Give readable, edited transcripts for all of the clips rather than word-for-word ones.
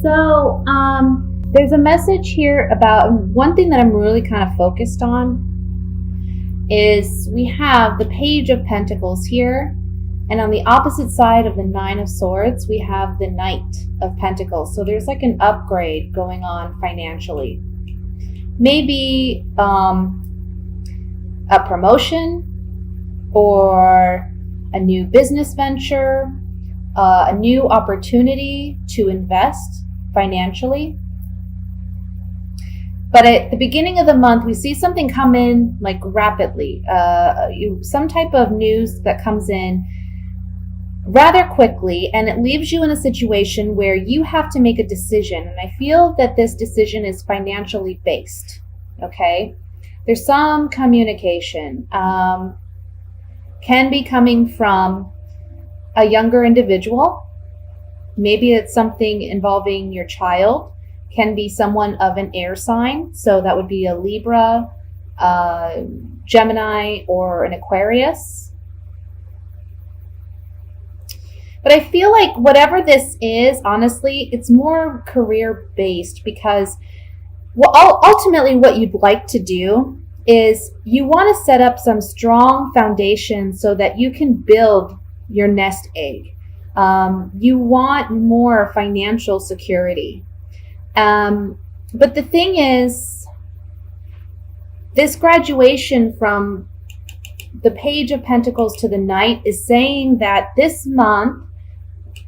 So, there's a message here about one thing that I'm really kind of focused on is we have the Page of Pentacles here, and on the opposite side of the Nine of Swords, we have the Knight of Pentacles. So there's like an upgrade going on financially. Maybe a promotion or a new business venture, a new opportunity to invest financially. But at the beginning of the month, we see something come in like rapidly, some type of news that comes in rather quickly, and it leaves you in a situation where you have to make a decision. And I feel that this decision is financially based, okay? There's some communication, can be coming from a younger individual. Maybe it's something involving your child. Can be someone of an air sign. So that would be a Libra, Gemini, or an Aquarius. But I feel like whatever this is, honestly, it's more career-based, because ultimately what you'd like to do is you want to set up some strong foundation so that you can build your nest egg. You want more financial security. But the thing is, this graduation from the Page of Pentacles to the Knight is saying that this month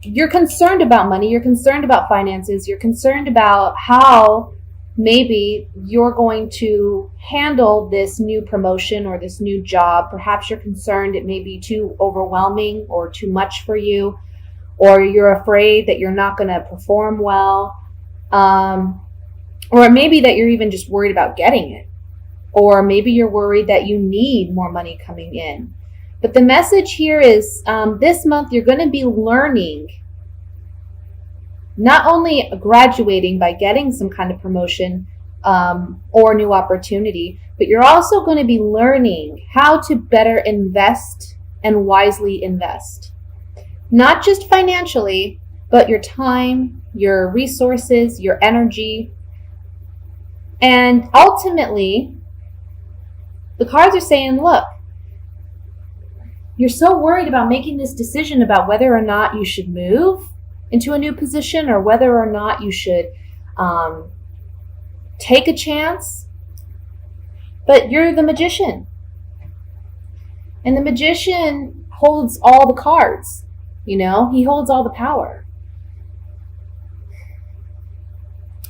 you're concerned about money, you're concerned about finances, you're concerned about how maybe you're going to handle this new promotion or this new job. Perhaps you're concerned it may be too overwhelming or too much for you, or you're afraid that you're not going to perform well. Or maybe that you're even just worried about getting it. Or maybe you're worried that you need more money coming in. But the message here is this month you're going to be learning, not only graduating by getting some kind of promotion or new opportunity, but you're also going to be learning how to better invest and wisely invest. Not just financially, but your time, your resources, your energy. And ultimately, the cards are saying, look, you're so worried about making this decision about whether or not you should move into a new position or whether or not you should take a chance. But you're the Magician. And the Magician holds all the cards. You know, he holds all the power.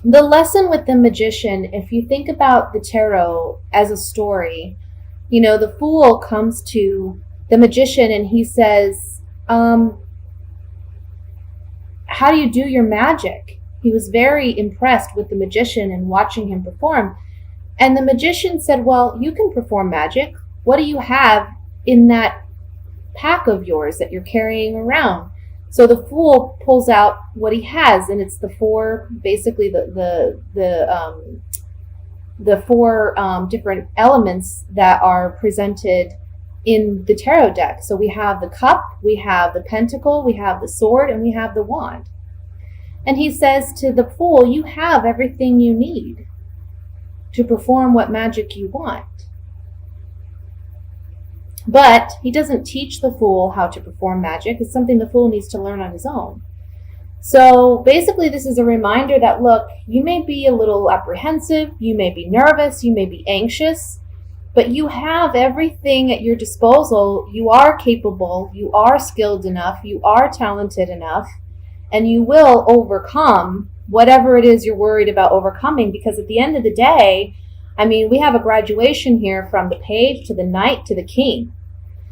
The lesson with the Magician, if you think about the tarot as a story, you know, the Fool comes to the Magician and he says, how do you do your magic? He was very impressed with the Magician and watching him perform. And the Magician said, well, you can perform magic. What do you have in that pack of yours that you're carrying around? So the Fool pulls out what he has, and it's the four, basically the four different elements that are presented in the tarot deck. So we have the cup, we have the pentacle, we have the sword, and we have the wand. And he says to the Fool, you have everything you need to perform what magic you want. But he doesn't teach the Fool how to perform magic. It's something the Fool needs to learn on his own. So basically this is a reminder that, look, you may be a little apprehensive, you may be nervous, you may be anxious, but you have everything at your disposal. You are capable, you are skilled enough, you are talented enough, and you will overcome whatever it is you're worried about overcoming, because at the end of the day, I mean, we have a graduation here from the Page to the Knight to the King.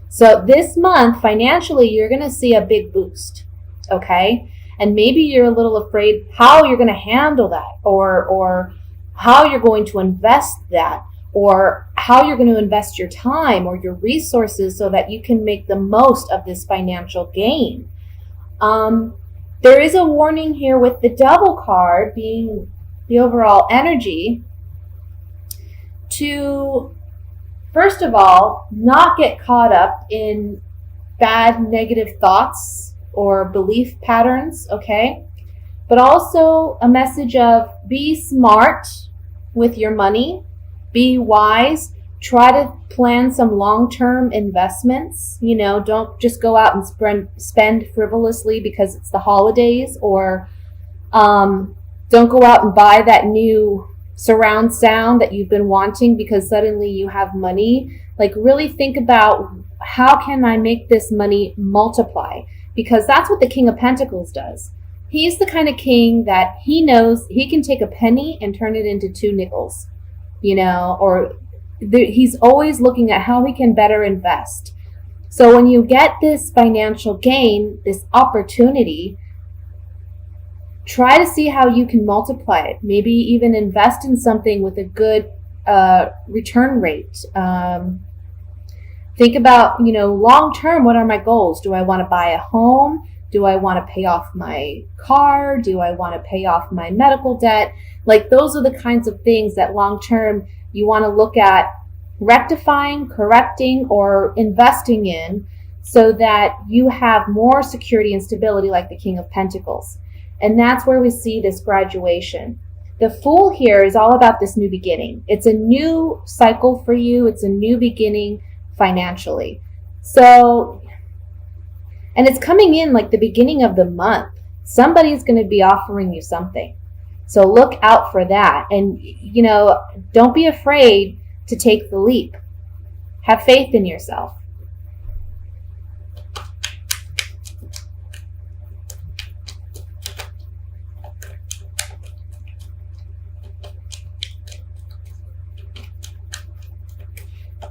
So this month, financially, you're going to see a big boost, okay? And maybe you're a little afraid how you're going to handle that, or how you're going to invest that, or how you're going to invest your time or your resources so that you can make the most of this financial gain. There is a warning here with the Devil card being the overall energy to, first of all, not get caught up in bad negative thoughts or belief patterns, okay? but also a message of be smart with your money, be wise, try to plan some long-term investments. Don't just go out and spend frivolously because it's the holidays, or don't go out and buy that new surround sound that you've been wanting because suddenly you have money. Like, really think about, how can I make this money multiply? Because that's what the King of Pentacles does. He's the kind of king that he knows he can take a penny and turn it into 2 nickels, or he's always looking at how he can better invest. So when you get this financial gain, this opportunity, try to see how you can multiply it. Maybe even invest in something with a good return rate. Think about, long term, what are my goals? Do I want to buy a home? Do I want to pay off my car? Do I want to pay off my medical debt? Like, those are the kinds of things that long term you want to look at rectifying, correcting, or investing in, so that you have more security and stability, like the King of Pentacles. And that's where we see this graduation. The Fool here is all about this new beginning. It's a new cycle for you. It's a new beginning financially. So, and it's coming in like the beginning of the month. Somebody's going to be offering you something. So look out for that. And, don't be afraid to take the leap. Have faith in yourself.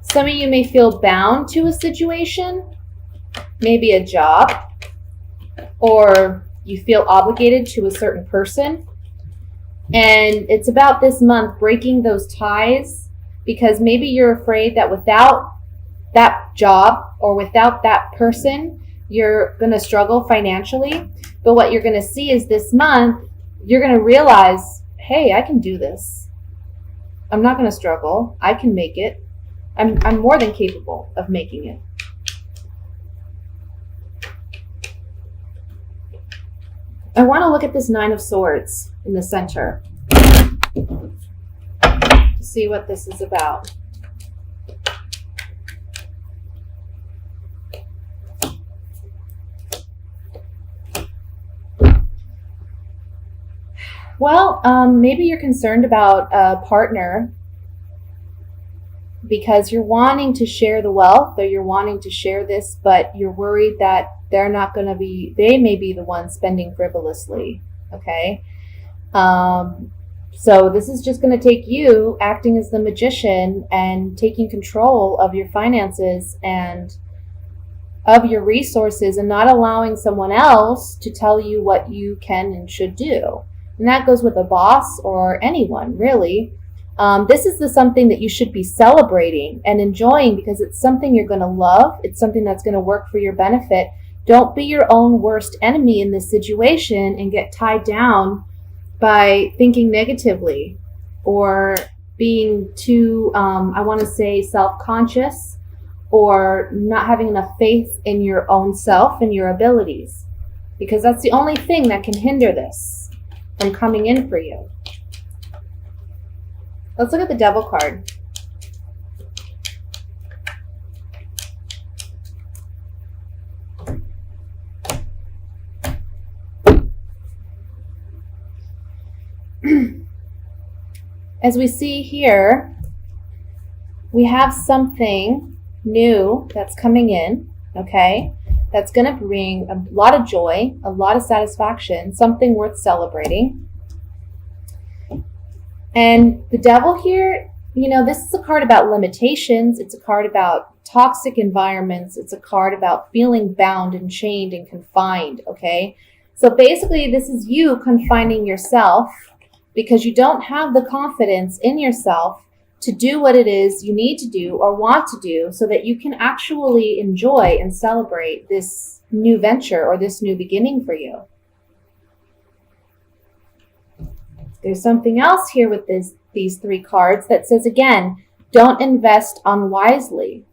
Some of you may feel bound to a situation, maybe a job, or you feel obligated to a certain person. And it's about this month breaking those ties, because maybe you're afraid that without that job or without that person, you're going to struggle financially. But what you're going to see is this month, you're going to realize, hey, I can do this. I'm not going to struggle. I can make it. I'm more than capable of making it. I want to look at this 9 of Swords in the center to see what this is about. Well, maybe you're concerned about a partner because you're wanting to share the wealth, or you're wanting to share this, but you're worried that they may be the ones spending frivolously. Okay. So this is just going to take you acting as the magician and taking control of your finances and of your resources, and not allowing someone else to tell you what you can and should do. And that goes with a boss or anyone, really. This is something that you should be celebrating and enjoying, because it's something you're going to love. It's something that's going to work for your benefit. Don't be your own worst enemy in this situation and get tied down by thinking negatively or being too, self-conscious, or not having enough faith in your own self and your abilities, because that's the only thing that can hinder this from coming in for you. Let's look at the Devil card. As we see here, we have something new that's coming in, okay? That's going to bring a lot of joy, a lot of satisfaction, something worth celebrating. And the Devil here, this is a card about limitations. It's a card about toxic environments. It's a card about feeling bound and chained and confined, okay? So basically, this is you confining yourself because you don't have the confidence in yourself to do what it is you need to do or want to do, so that you can actually enjoy and celebrate this new venture or this new beginning for you. There's something else here with these 3 cards that says, again, don't invest unwisely.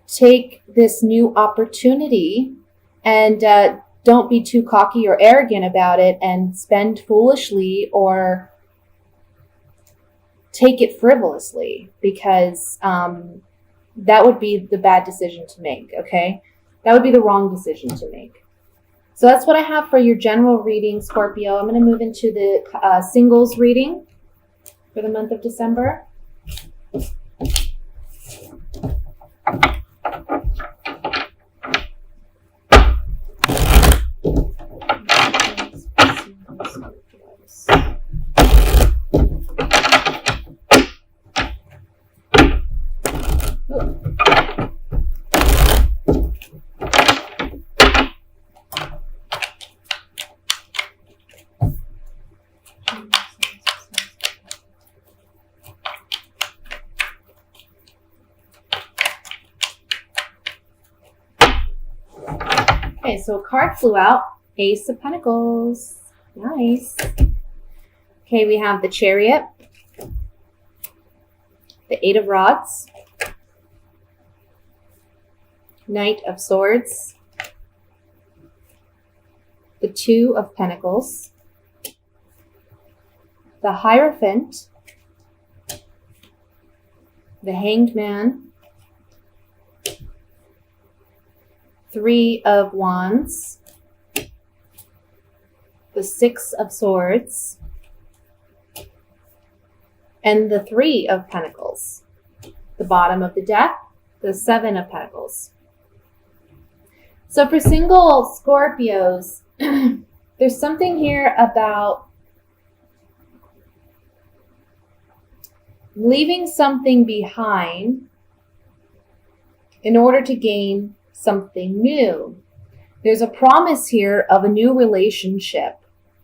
Take this new opportunity and don't be too cocky or arrogant about it and spend foolishly or take it frivolously, because that would be the bad decision to make, okay? That would be the wrong decision to make. So that's what I have for your general reading, Scorpio. I'm going to move into the singles reading for the month of December. Okay, so a card flew out. Ace of Pentacles. Nice. Okay, we have the Chariot, the Eight of Rods, Knight of Swords, the Two of Pentacles, the Hierophant, the Hanged Man, Three of Wands, the Six of Swords, and the Three of Pentacles. The bottom of the deck, the Seven of Pentacles. So for single Scorpios, there's something here about leaving something behind in order to gain something new. There's a promise here of a new relationship,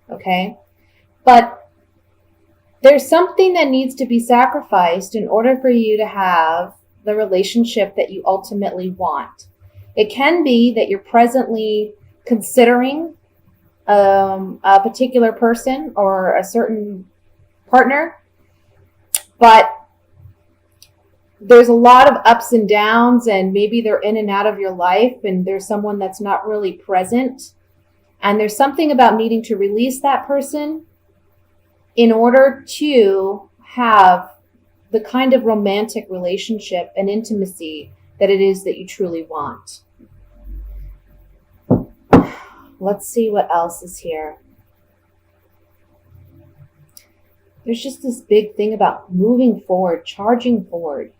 okay? But there's something that needs to be sacrificed in order for you to have the relationship that you ultimately want. It can be that you're presently considering a particular person or a certain partner, but there's a lot of ups and downs, and maybe they're in and out of your life, and there's someone that's not really present. And there's something about needing to release that person in order to have the kind of romantic relationship and intimacy that it is that you truly want. Let's see what else is here. There's just this big thing about moving forward, charging forward.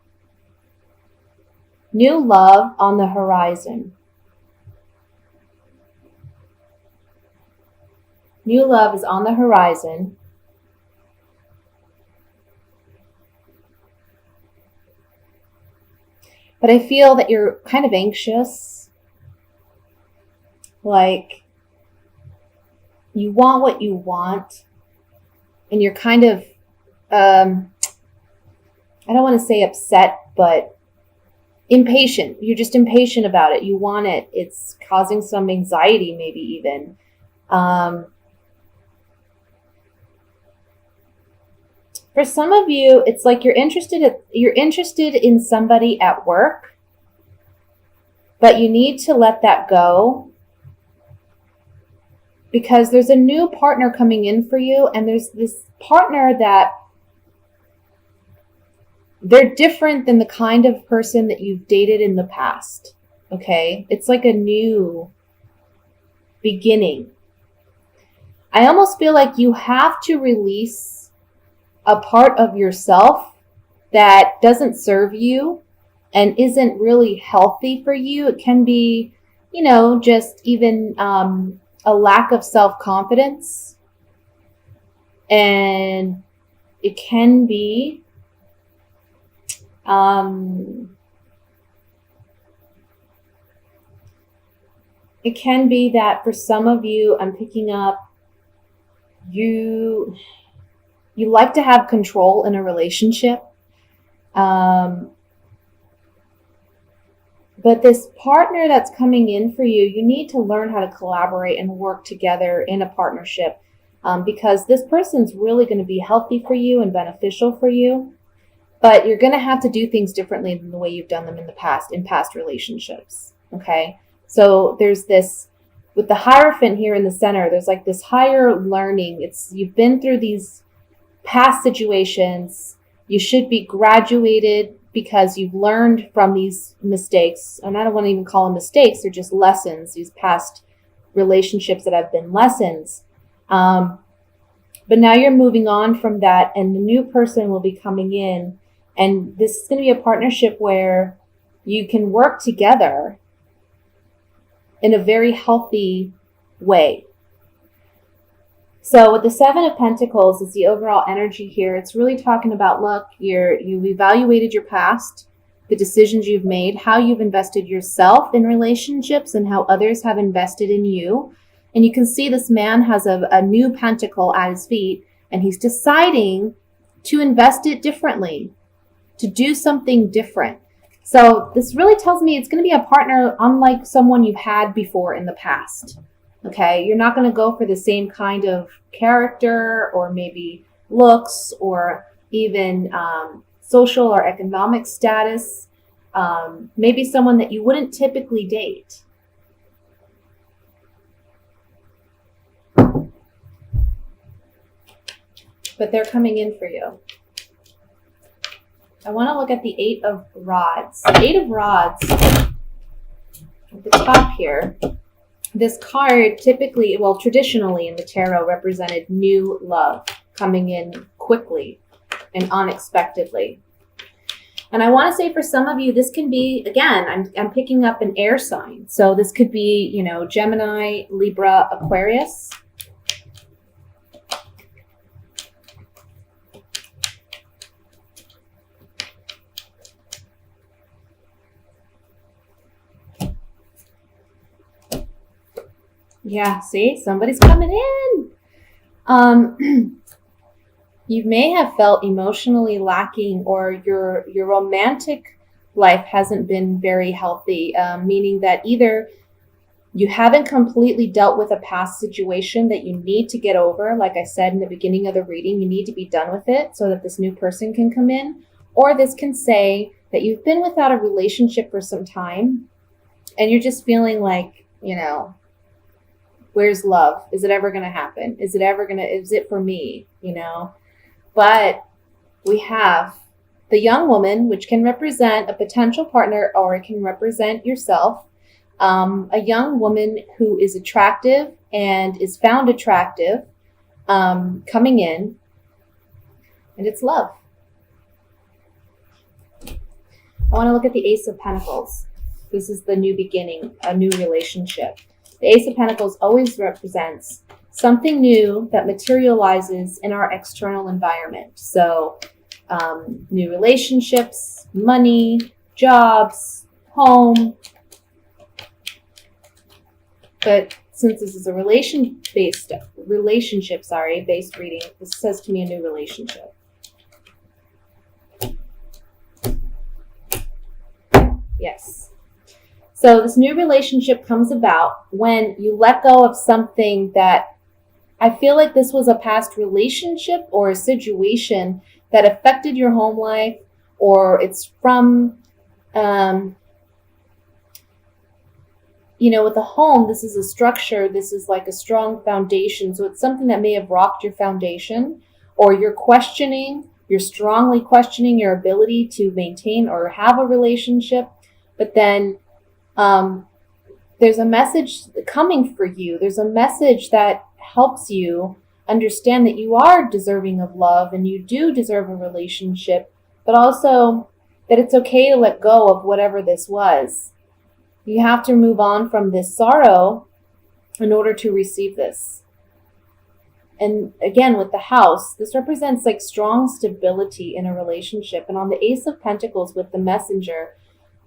New love on the horizon. New love is on the horizon. But I feel that you're kind of anxious. Like you want what you want. And you're kind of, I don't want to say upset, but impatient. You're just impatient about it. You want it. It's causing some anxiety, maybe even. For some of you, it's like you're interested in somebody at work, but you need to let that go because there's a new partner coming in for you, and there's this partner that they're different than the kind of person that you've dated in the past, okay? It's like a new beginning. I almost feel like you have to release a part of yourself that doesn't serve you and isn't really healthy for you. It can be, just even a lack of self-confidence. And it can be that for some of you, I'm picking up, you like to have control in a relationship. But this partner that's coming in for you, you need to learn how to collaborate and work together in a partnership, because this person's really going to be healthy for you and beneficial for you. But you're going to have to do things differently than the way you've done them in the past, in past relationships. Okay? So there's this with the Hierophant here in the center, there's like this higher learning. You've been through these past situations. You should be graduated because you've learned from these mistakes. And I don't want to even call them mistakes. They're just lessons, these past relationships that have been lessons. But now you're moving on from that, and the new person will be coming in. And this is going to be a partnership where you can work together in a very healthy way. So with the Seven of Pentacles is the overall energy here. It's really talking about, look, you've evaluated your past, the decisions you've made, how you've invested yourself in relationships, and how others have invested in you. And you can see this man has a new pentacle at his feet, and he's deciding to invest it differently, to do something different. So this really tells me it's going to be a partner unlike someone you've had before in the past. Okay, you're not going to go for the same kind of character or maybe looks or even social or economic status. Maybe someone that you wouldn't typically date. But they're coming in for you. I want to look at the Eight of Rods. The Eight of Rods, at the top here, this card typically, well, traditionally in the tarot represented new love coming in quickly and unexpectedly. And I want to say for some of you, this can be, again, I'm picking up an air sign. So this could be, Gemini, Libra, Aquarius. Yeah, see, somebody's coming in. You may have felt emotionally lacking, or your romantic life hasn't been very healthy, meaning that either you haven't completely dealt with a past situation that you need to get over. Like I said in the beginning of the reading, you need to be done with it so that this new person can come in. Or this can say that you've been without a relationship for some time and you're just feeling like, where's love? Is it ever going to happen? Is it for me? But we have the young woman, which can represent a potential partner, or it can represent yourself. A young woman who is attractive and is found attractive, coming in, and it's love. I want to look at the Ace of Pentacles. This is the new beginning, a new relationship. The Ace of Pentacles always represents something new that materializes in our external environment. So new relationships, money, jobs, home. But since this is a relationship based reading, this says to me a new relationship. Yes. So this new relationship comes about when you let go of something that I feel like this was a past relationship or a situation that affected your home life, or it's from, with the home, this is a structure. This is like a strong foundation. So it's something that may have rocked your foundation, or you're strongly questioning your ability to maintain or have a relationship. But then there's a message coming for you. There's a message that helps you understand that you are deserving of love and you do deserve a relationship, but also that it's okay to let go of whatever this was. You have to move on from this sorrow in order to receive this. And again, with the House, this represents like strong stability in a relationship. And on the Ace of Pentacles with the Messenger,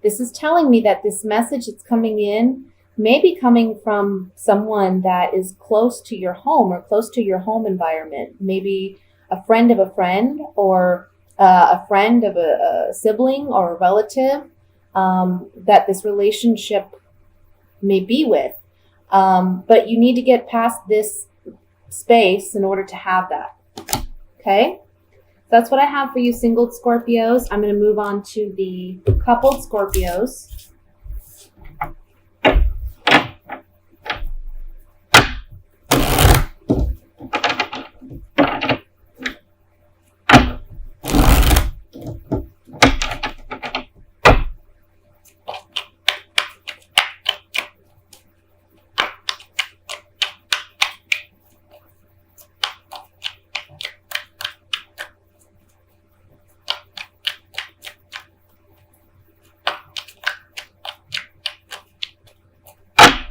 this is telling me that this message that's coming in may be coming from someone that is close to your home or close to your home environment. Maybe a friend of a friend, or a friend of a sibling or a relative that this relationship may be with. But you need to get past this space in order to have that. Okay? That's what I have for you, single Scorpios. I'm going to move on to the coupled Scorpios.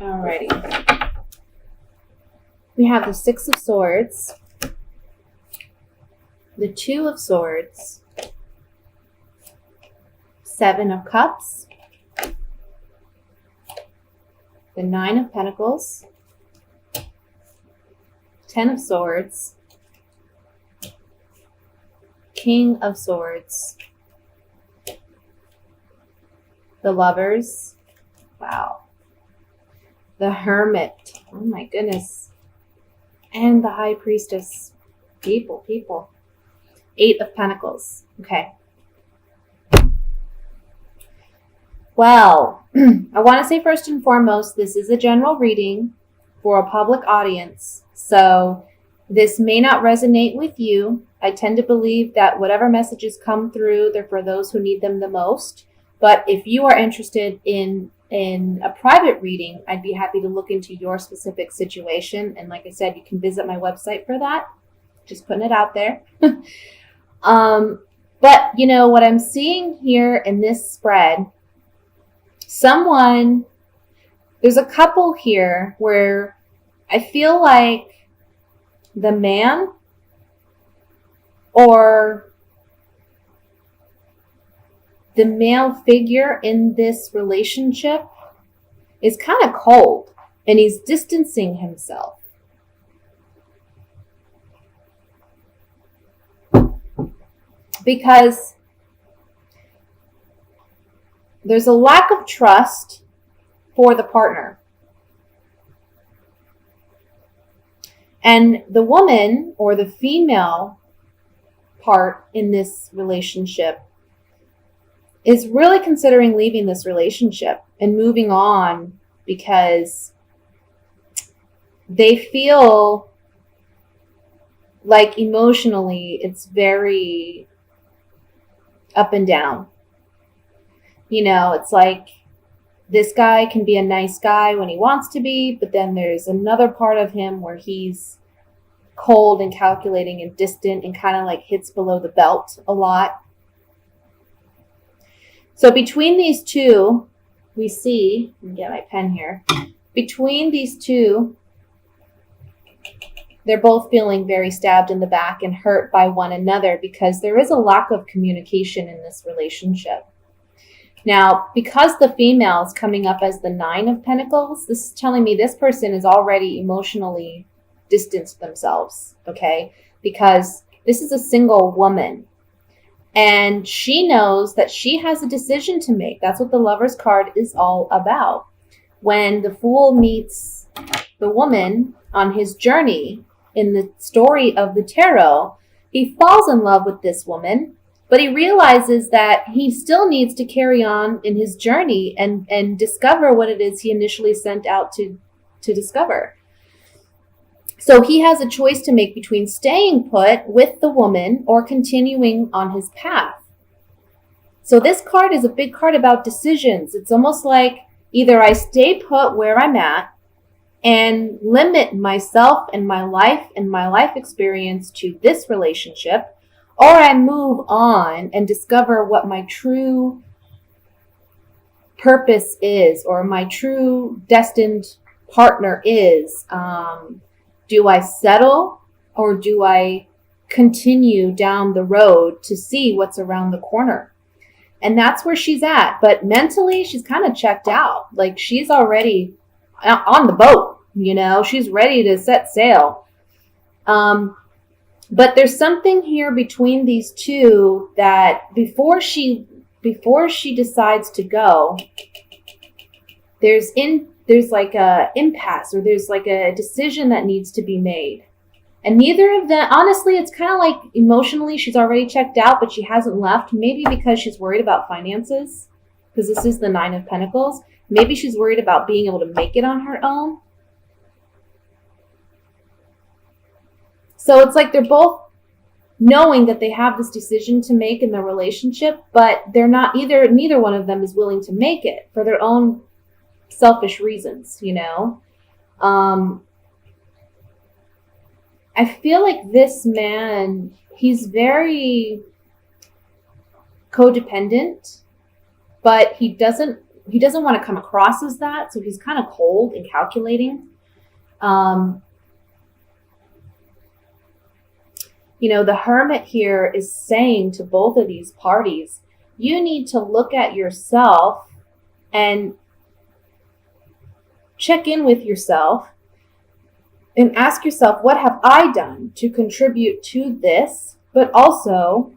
Alrighty. We have the Six of Swords, the Two of Swords, Seven of Cups, the Nine of Pentacles, Ten of Swords, King of Swords, the Lovers, wow, the Hermit, oh my goodness, and the High Priestess. People. Eight of Pentacles. Okay. Well, I want to say first and foremost, this is a general reading for a public audience. So this may not resonate with you. I tend to believe that whatever messages come through, they're for those who need them the most. But if you are interested in a private reading, I'd be happy to look into your specific situation. And like I said, you can visit my website for that. Just putting it out there. But you know what I'm seeing here in this spread, there's a couple here where I feel like the man or the male figure in this relationship is kind of cold and he's distancing himself. Because there's a lack of trust for the partner. And the woman or the female part in this relationship is really considering leaving this relationship and moving on because they feel like emotionally it's very up and down. You know, it's like this guy can be a nice guy when he wants to be, but then there's another part of him where he's cold and calculating and distant and kind of like hits below the belt a lot. So between these two, we see, let me get my pen here. Between these two, they're both feeling very stabbed in the back and hurt by one another because there is a lack of communication in this relationship. Now, because the female is coming up as the Nine of Pentacles, this is telling me this person is already emotionally distanced themselves, okay? Because this is a single woman. And she knows that she has a decision to make. That's what the Lover's card is all about. When the Fool meets the woman on his journey in the story of the tarot, he falls in love with this woman, but he realizes that he still needs to carry on in his journey and discover what it is he initially sent out to discover. So he has a choice to make between staying put with the woman or continuing on his path. So this card is a big card about decisions. It's almost like either I stay put where I'm at and limit myself and my life experience to this relationship, or I move on and discover what my true purpose is or my true destined partner is. Do I settle or do I continue down the road to see what's around the corner? And that's where she's at. But mentally, she's kind of checked out. Like she's already on the boat, you know, she's ready to set sail. But there's something here between these two that before she decides to go, there's like a impasse, or there's like a decision that needs to be made. And neither of them, honestly, it's kind of like emotionally she's already checked out, but she hasn't left. Maybe because she's worried about finances, because this is the Nine of Pentacles. Maybe she's worried about being able to make it on her own. So it's like they're both knowing that they have this decision to make in their relationship, but they're not neither one of them is willing to make it for their own selfish reasons, you know. I feel like this man, he's very codependent, but he doesn't he doesn't want to come across as that, so he's kind of cold and calculating. The hermit here is saying to both of these parties, you need to look at yourself and check in with yourself and ask yourself, what have I done to contribute to this? But also,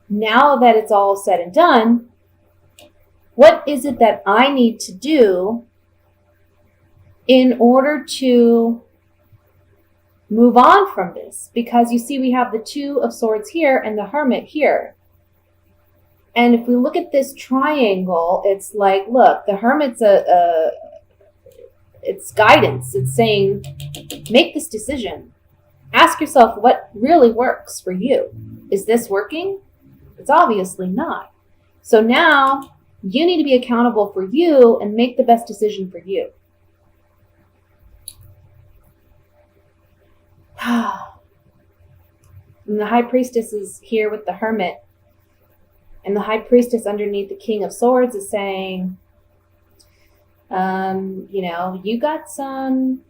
now that it's all said and done, what is it that I need to do in order to move on from this? Because you see, we have the Two of Swords here and the Hermit here. And if we look at this triangle, it's like, look, the Hermit's it's guidance. It's saying, make this decision. Ask yourself what really works for you. Is this working? It's obviously not. So now you need to be accountable for you and make the best decision for you. And the High Priestess is here with the Hermit. And the High Priestess underneath the King of Swords is saying, you got some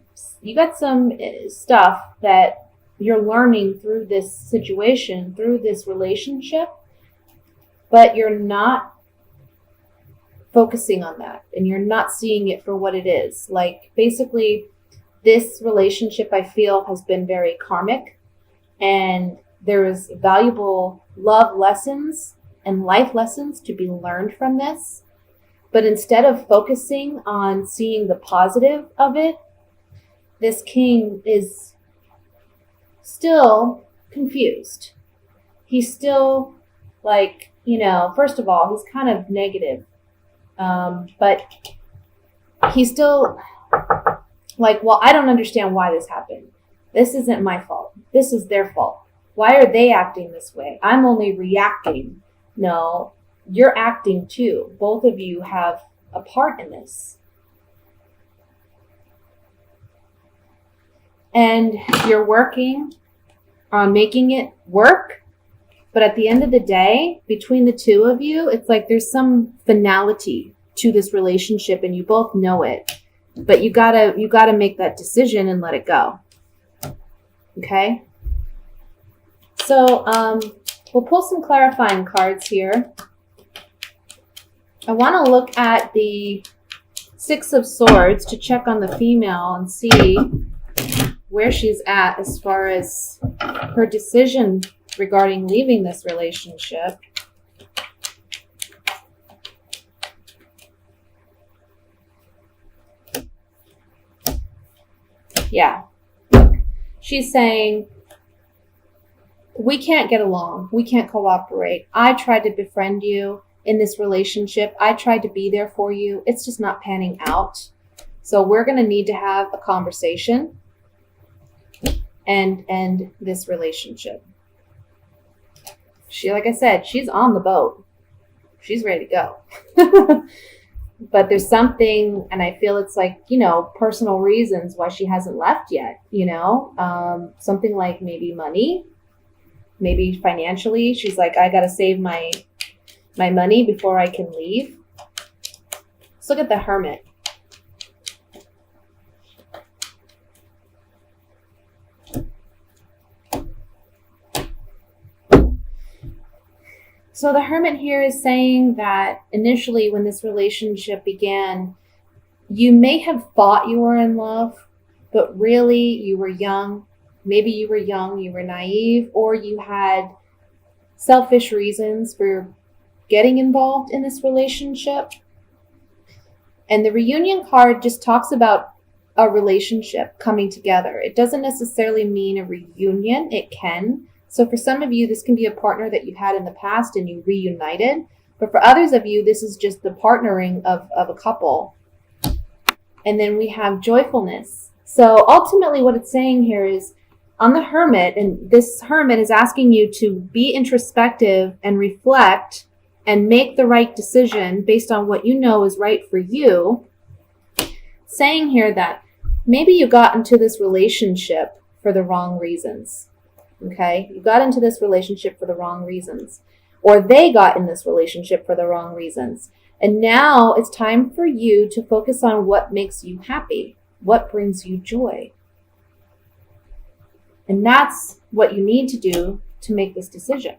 stuff that you're learning through this situation, through this relationship, but you're not focusing on that and you're not seeing it for what it is. Like, basically, this relationship, I feel, has been very karmic, and there is valuable love lessons and life lessons to be learned from this. But instead of focusing on seeing the positive of it, this king is still confused. He's still like, first of all, he's kind of negative. But he's still like, well, I don't understand why this happened. This isn't my fault. This is their fault. Why are they acting this way? I'm only reacting. No, you're acting too. Both of you have a part in this. And you're working on making it work. But at the end of the day, between the two of you, it's like there's some finality to this relationship and you both know it. But you gotta make that decision and let it go. Okay? So we'll pull some clarifying cards here. I want to look at the Six of Swords to check on the female and see where she's at as far as her decision regarding leaving this relationship. Yeah. Look, she's saying, we can't get along. We can't cooperate. I tried to befriend you in this relationship. I tried to be there for you. It's just not panning out. So we're going to need to have a conversation and end this relationship. Like I said, she's on the boat. She's ready to go. But there's something, and I feel it's like, personal reasons why she hasn't left yet, something like maybe money, maybe financially. She's like, I got to save my money before I can leave. Let's look at the Hermit. So the Hermit here is saying that initially when this relationship began, you may have thought you were in love, but really you were young. Maybe you were young, you were naive, or you had selfish reasons for getting involved in this relationship. And the reunion card just talks about a relationship coming together. It doesn't necessarily mean a reunion. It can. So for some of you, this can be a partner that you had in the past and you reunited. But for others of you, this is just the partnering of a couple. And then we have joyfulness. So ultimately what it's saying here is on the Hermit, and this Hermit is asking you to be introspective and reflect and make the right decision based on what you know is right for you. Saying here that maybe you got into this relationship for the wrong reasons. Okay, you got into this relationship for the wrong reasons, or they got in this relationship for the wrong reasons. And now it's time for you to focus on what makes you happy, what brings you joy. And that's what you need to do to make this decision.